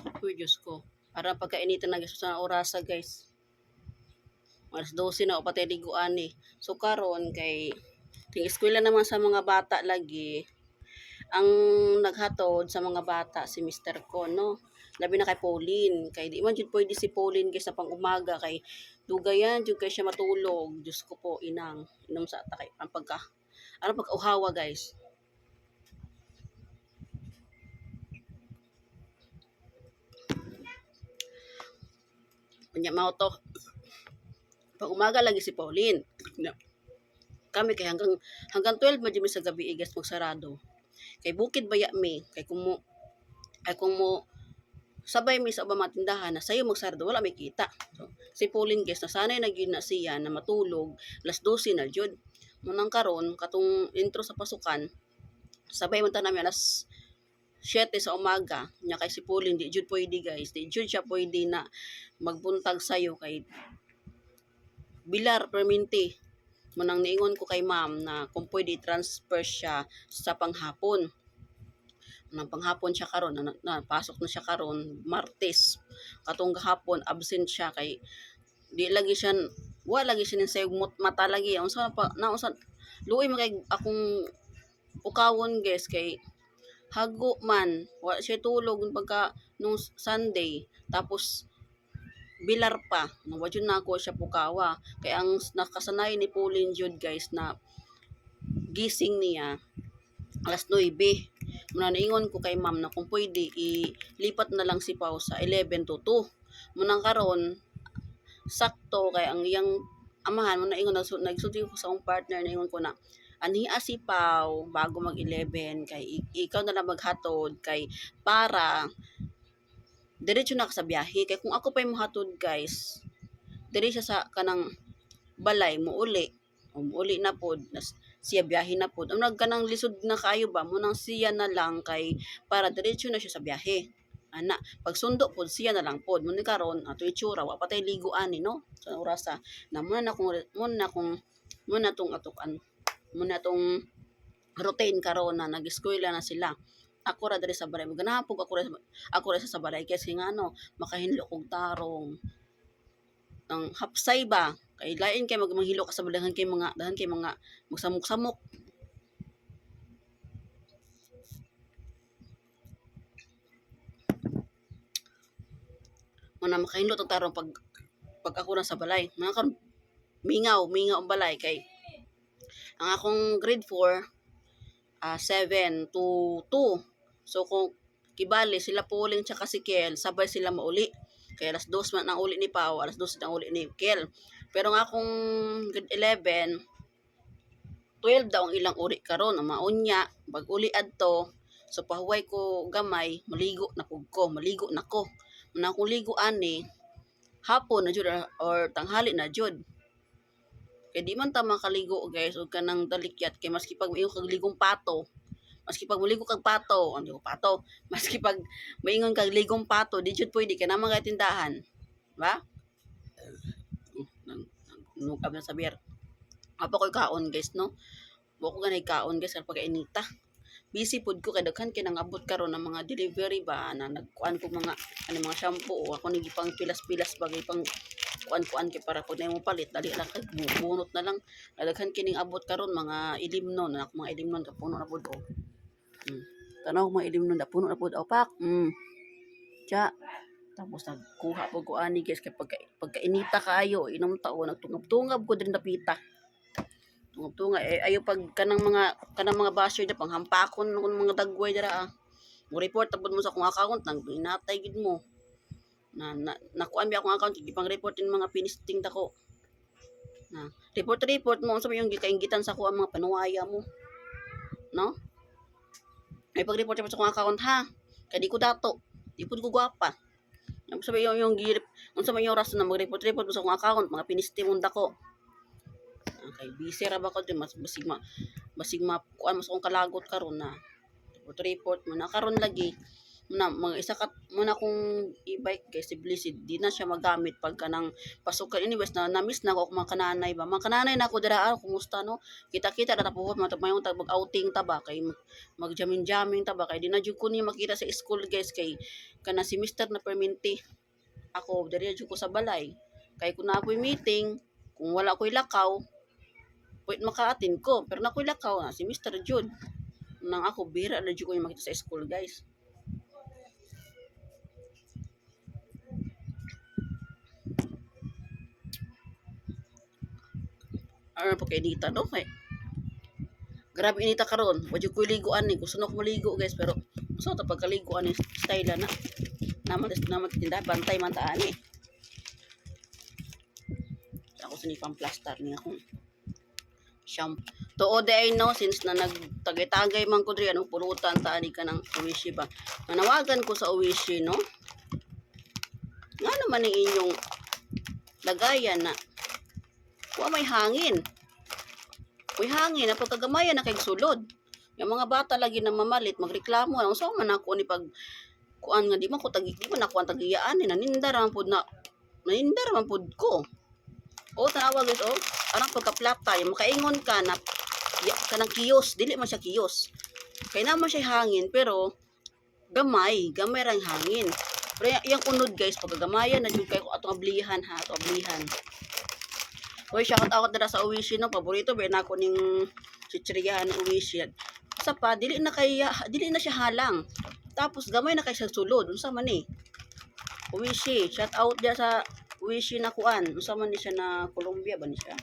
Uy, Diyos ko. Para pagkainitan na guys sa orasa guys. Alas 12 na o patay liguan eh. So karon kay ting eskwela naman sa mga bata lagi. Ang naghatod sa mga bata si Mr. Ko, no? Labi na kay Pauline. Kay di man jud pwede si Pauline guys sa pang-umaga kay dugayan jud kay siya matulog. Diyos ko po, inang. Inom sa atakay. Ang pagka, ano pagka-uhawa guys. Kanya mao to. Pag umaga lagi si Pauline. Kami kay hanggang 12 man sa gabi igas magsarado. Kay bukid baya mi, kung mo sabay mi sa ubang matindahan na sayo magsarado wala may kita. So, si Pauline guest na sanay na gyud na siya na matulog, alas 12 na jud. Munang karon katong intro sa pasukan, sabay man ta namin alas 7 sa umaga. Nya kay si Pauline di jud pwede guys, di jud siya pwede na magbuntag sayo kay bilar perminti. Munang niingon ko kay ma'am na kung pwede transfer siya sa panghapon. Nang panghapon siya karon na pasok na siya karon Martes. Katong gahapon absent siya kay di lagi siya wala lagi siya sa mata lagi. Unsa pa na unsa luoy man kay akong ukawon guys kay hago man wala siya tulog pagka nung Sunday tapos bilar pa nawadyo na ako siya pukawa kay ang nakasanay ni Pauline jud guys na gising niya alas 9. Muna naingon ko kay ma'am na kung pwede ilipat na lang si Pau sa 11 to 2. Munang karon sakto kay ang iyang amahan muna ingon nagsulti ko sa akong partner na ingon ko na anhi si Pau bago mag 11 kay ikaw na lang maghatod kay para diretso na ka sa biyahe kay kung ako pa yung hatod guys diri siya sa kanang balay mo uli na pod siya biyahe na pod ang nagkanang lisod na kayo ba mo nang siya na lang kay para diretso na siya sa biyahe ana pagsundo pod siya na lang pod mo ni karon ato itsura wa patay ligo ani no sa orasa na muna tong atukan muna tong routine karon na nag-eskwela na sila ako ra diri sa balay ganahan pug ako ra sa balay kasi nga ano makahinlo og tarong ang hapsay ba kay lain kay maghilo ka sa dahan kay mga magsamok-samok man makahinlo og tarong pag ako na sa balay mga karon mingaw ang balay kay ang akong grade 4 7 to 2 so kung kibali sila Pauline tsaka si Kel sabay sila mauli kaya alas 2 man ang uli ni Pau alas 2 ang uli ni Kel pero nga akong grade 11 12 daw ang ilang uri karon ang maunya pag uli adto so pahuway ko gamay maligo na ko na kung ligo ani hapon na jud or tanghali na jud kay di man ta makaligo guys og kanang dalikyat kay maski pag mayo kag ligong pato maski pag muligo kag pato ano pato maski pag maingon kag ligong pato di jud pwede kay na mga tindahan ba nukab na sabier apa koy kaon guys no buko ganay kaon guys pag inita busy pud ko kay daghan kay nang abot karon ng mga delivery ba na nagkuan ko mga shampoo o ako nagipang pilas-pilas bagay pang kuan kay para pud mo palit dali lang kay bunot na lang daghan kining abot karon mga ilimnon na mga ilimnon ka puno na pud o tanaw mga ilimnon na puno na pud opak tsa tapos nagkuha po ko ani guys kay pagka kaayo inom tao nagtungab-tungab ko din napita tungab ayo pag kanang mga basher da panghampakon ng mga dagway dira mo report tapos mo sa akong account nang inatay gid mo nakuan bi akong account gipang report din mga pinisting dako na report mo unsa yung gikainggitan sa ako ang mga panuwaya mo no ay pag report sa akong account ha kay di ko dato di pud ko gwapa ang sabi yung girip unsa man yung rason na mag-report mo sa akong account mga pinisting mong dako kay busy ra ba ko din basig ma kuan mas akong kalagot karon na report mo na karon lagi Mga isa ka muna kong e-bike guys, si Blissed, di na siya magamit pagka nang pasukan. Anyways, na-miss na ako mga kananay ba. Mga kananay na ako dira, kumusta no? Kita-kita na tapuhot, mayong mag-outing taba, kay mag-jamming-jamming taba, kay di na jud ko ni makita sa school guys, kay kana si Mr. na perminti. Ako, diri jud ko sa balay. Kay kung na ako'y meeting, kung wala ako'y lakaw, pwede maka-attend ko. Pero na ako'y lakaw, si Mr. Jud. Nang ako, bira na jud ko yung makita sa school guys. Ano po kay Nita, no? Kay, grabe inita karon. Wadyo ko liguan ni. Gusto na ko maligo, guys. Pero, so, ito pagkaliguan ni style na. Naman tinda. Bantay man taan eh. Ako sinipang plaster niya akong shampoo. Tuod ay no, since na nagtagay-tagay man ko diri, anong pulutan, taani ka ng Oishi ba. Nanawagan ko sa Oishi, no? Nga naman ang inyong lagayan na wa may hangin. May hangin na pagkagamayan na kay sulod. Yung mga bata lagi na mamalit, magreklamo. Ang so man ako ni pag kuan nga di man ko tagi, di man ako ang tagiyaan ni nanindar man pud na nanindar man pud ko. O tanawa guys, o arang pagkaplata, yung makaingon ka na kanang kiyos, dili man siya kiyos. Kay naman siya hangin pero gamay ra hangin. Pero yung unod guys, pagkagamayan na jud kay ko atong ablihan ha, atong ablihan. Hoy, shout out dira sa Oishi no, paborito ba na ako ning chichiryahan ng Oishi. Sa pa dili na siya halang. Tapos gamay na kay siya sulod. Unsa man ni? Oishi, shout out dira sa Oishi na kuan. Unsa man ni siya na Colombia ba ni siya?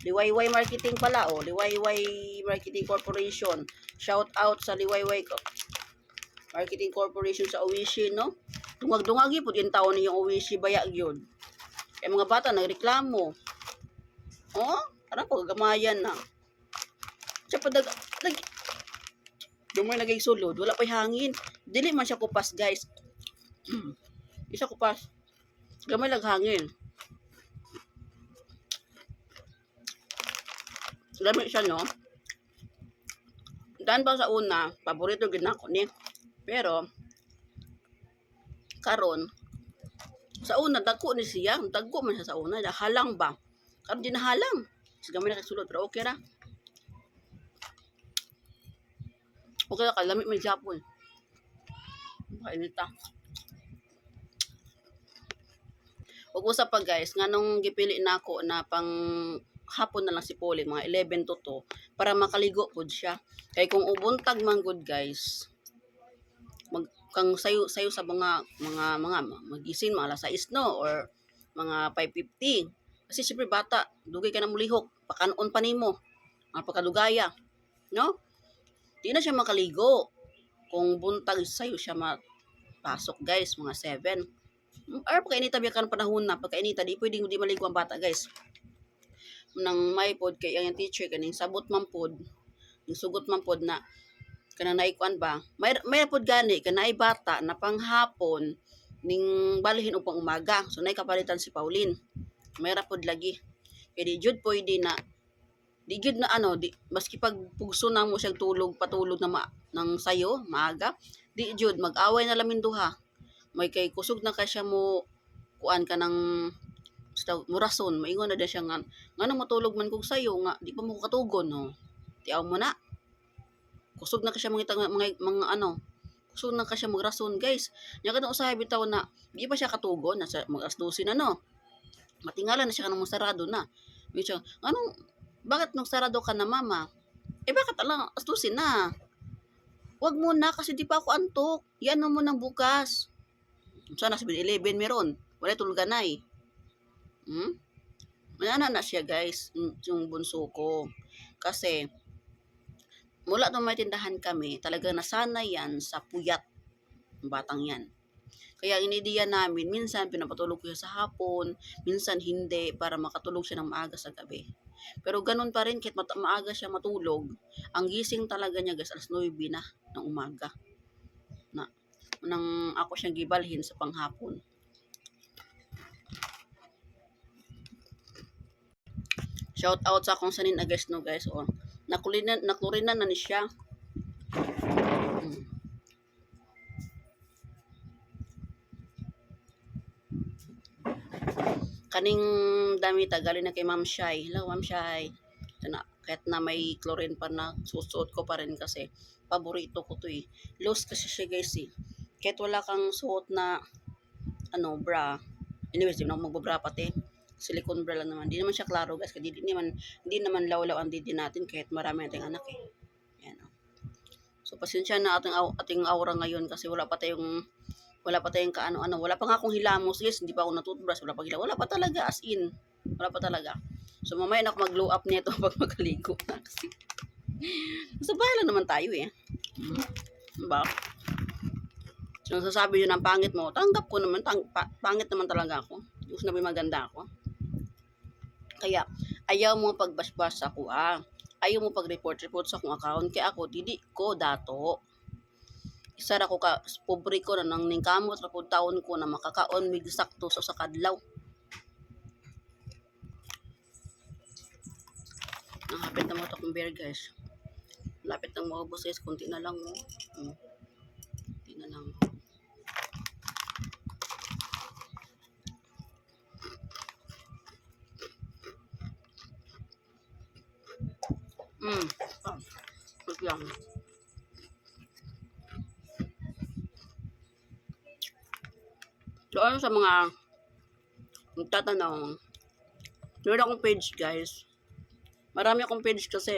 Liwayway Marketing pala, Liwayway Marketing Corporation. Shout out sa Liwayway Marketing Corporation sa Oishi, no? Dungag-dungagi pud yung taon niyong Oishi baya gyud. Kaya mga bata nagreklamo. Oh, ano po gamayan na. Siya pa dumay nagay sulod, wala pa hangin. Dili man siya kupas, guys. Isa kupas. Gamay lang hangin. Gamay siya, no? Dan pa sa una, paborito gid nako ni. Pero karon sa una dagko ni siya, dagko man siya sa una, halang ba? Karon di na halang. Gamay na kay sulod pero okay ra. Okay ra kalamit may Japon. Kainita. Ug usa pa guys, nganong gipili nako na pang hapon na lang si Pauline, mga 11 to 2 para makaligo pud siya. Kay kung ubuntag man good guys, kang sayo sa mga magising mga alas 6 no or mga 5:50 kasi siyempre bata dugay ka na mulihok pakanon pa nimo ang pagkadugaya no di na siya makaligo kung buntag sayo siya mapasok guys mga 7 or pagkainita biya kan panahon na pagkainita di pwedeng di maligo ang bata guys nang may pod kay ang teacher kaning sabot man pod yung sugot man pod na kanang naikuan ba may pod gani kanay bata na panghapon ning balihin upang umaga so nay kapalitan si Pauline may ra pod lagi kay di jud pwede na di jud na di maski pag pugso na mo siyang patulog na ng sayo maaga di jud mag-away na lamin duha may kay kusog na ka siya mo kuan ka ng murason maingon na siya nga nganong matulog man kog sayo nga di pa mo katugon no tiaw mo na kusog na ka siya mga kusog na ka siya magrason guys nya kadto usahay bitaw na di pa siya katugon nasa mga alas 12 na no matingala na siya kanang sarado na bicho anong bakit nung sarado ka na mama bakit lang alas 12 na wag mo na kasi di pa ako antok yan mo nang bukas sana 7-11 meron wala tulganay manana na siya guys yung bunso ko kasi mula nung may tindahan kami, talaga nasanay yan sa puyat ng batang yan. Kaya inidiya namin, minsan pinapatulog ko siya sa hapon, minsan hindi, para makatulog siya ng maaga sa gabi. Pero ganun pa rin, kahit maaga siya matulog, ang gising talaga niya guys, alas 9 na ng umaga. Nang ako siyang gibalhin sa panghapon. Shout out sa akong sanin guys no guys. Naklurinan na ni siya. Kaning damit galing na kay Ma'am Shai. Hello, Ma'am Shai. Kahit na may chlorine pa na, susuot ko pa rin kasi paborito ko to eh. Loose kasi siya guys eh. Kahit wala kang suot na bra. Anyways, di na ako magbabra pati. Silicone bra lang naman. Di naman siya klaro guys. Hindi naman lawlaw ang didi natin kahit marami nating anak eh. Yan, oh. So pasensya na ating aura ngayon kasi wala pa tayong kaano-ano. Wala pa nga akong hilamos. Yes, hindi pa ako natutbrush. Wala pa hilamos. Wala pa talaga as in. Wala pa talaga. So mamaya na ako mag-glow up nito pag magaligo na kasi. Sa bahay lang naman tayo eh. Diba? So nasasabi nyo ng pangit mo, tanggap ko naman. Pangit naman talaga ako. Gusto na maganda ako. Kaya ayaw mo pagbasbas ako Ayaw mo pag-report sa akong account. Kaya ako, didi ko dato. Isa ra ko ka pobre ko na nang ningkamot ra pud taon ko na makakaon mig sakto sa kadlaw. Nakapit na mo ito kong beer guys. Lapit nang maubos guys. Kunti na lang mo. Kunti na lang. Wait lang. Doon sa mga nagtatanong, meron akong page guys. Marami akong page kasi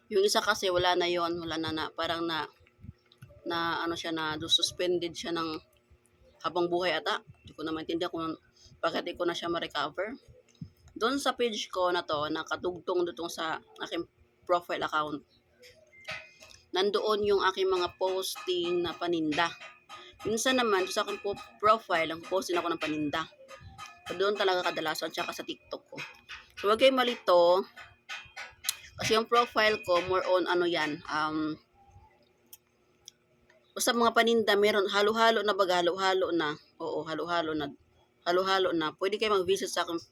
yung isa kasi wala na yon, wala na parang na ano siya na suspended siya ng habang buhay ata. Hindi ko na maintindihan kung bakit di ko na siya ma-recover. Doon sa page ko na to, nakatugtong dutong sa aking profile account. Nandoon yung aking mga posting na paninda. Minsan naman, sa aking profile, ang posting ako ng paninda. So, doon talaga kadalasan, tsaka sa TikTok ko. So, wag kayo malito. Kasi yung profile ko, more on yan. Basta mga paninda, meron halo-halo na baga, halo-halo na. Oo, halo-halo na. Halo-halo na. Pwede kayo mag-visit sa aking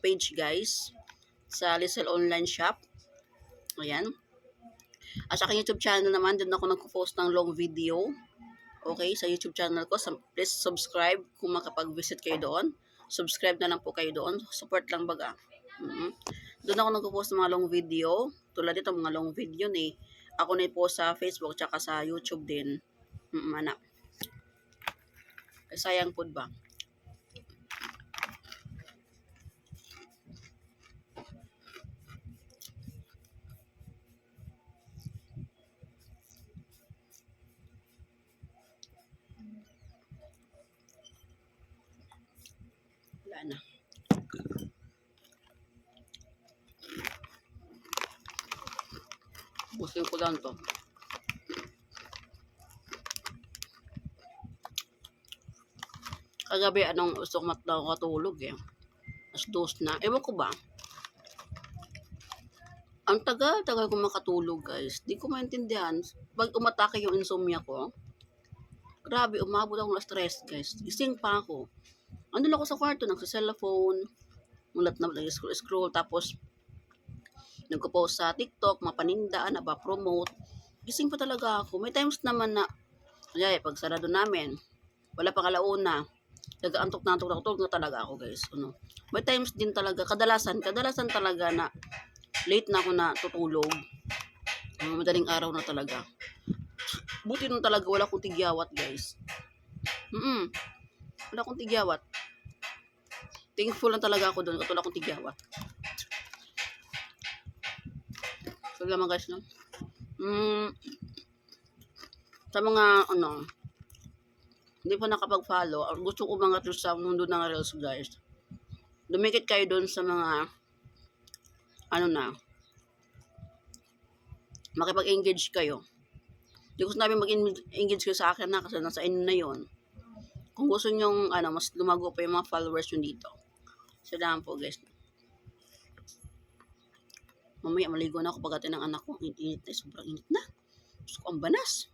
page, guys. Sa Lizelle Online Shop. Ayan. At sa aking YouTube channel naman, doon ako nagpo-post ng long video. Okay, sa YouTube channel ko, please subscribe kung makapag-visit kayo doon. Subscribe na lang po kayo doon. Support lang baga. Doon ako nagpo-post ng mga long video. Tulad dito, mga long video ni ako na po sa Facebook tsaka sa YouTube din. Anak. Sayang po ba? Wala na. Busin ko lang to. Kagabi, anong gusto ko matulog eh. As dos na. Ewan ko ba? Ang tagal ko makatulog guys. Di ko maintindihan. Pag umatake yung insomnia ko, grabe, umabot ako ng stress guys. Gising pa ako. Andun ako sa kwarto, nagsa-cellphone, mulat na scroll, tapos nagko-post sa TikTok, mapanindaan, promote. Gising pa talaga ako. May times naman na, pag sarado namin, wala pang alauna, nag-antok na talaga ako guys. May times din talaga, kadalasan talaga na late na ako na tutulog. Madaling araw na talaga. Buti nun talaga wala akong tigyawat guys. Wala akong tigyawat. Thankful lang talaga ako doon at wala akong tigyawat. So naman guys, no? Sa mga hindi pa nakapag-follow, gusto ko umangat sa mundo ng Reels guys. Dumikit kayo doon sa mga makipag-engage kayo. Hindi ko sinabi mag-engage kayo sa akin na kasi nasa inyo na yon. Kung gusto nyong mas lumago pa yung mga followers nyo dito. Salamat po guys. Mamaya maligo na ako pagdating ng anak ko. Init na, sobrang init na. Gusto ko ang banas.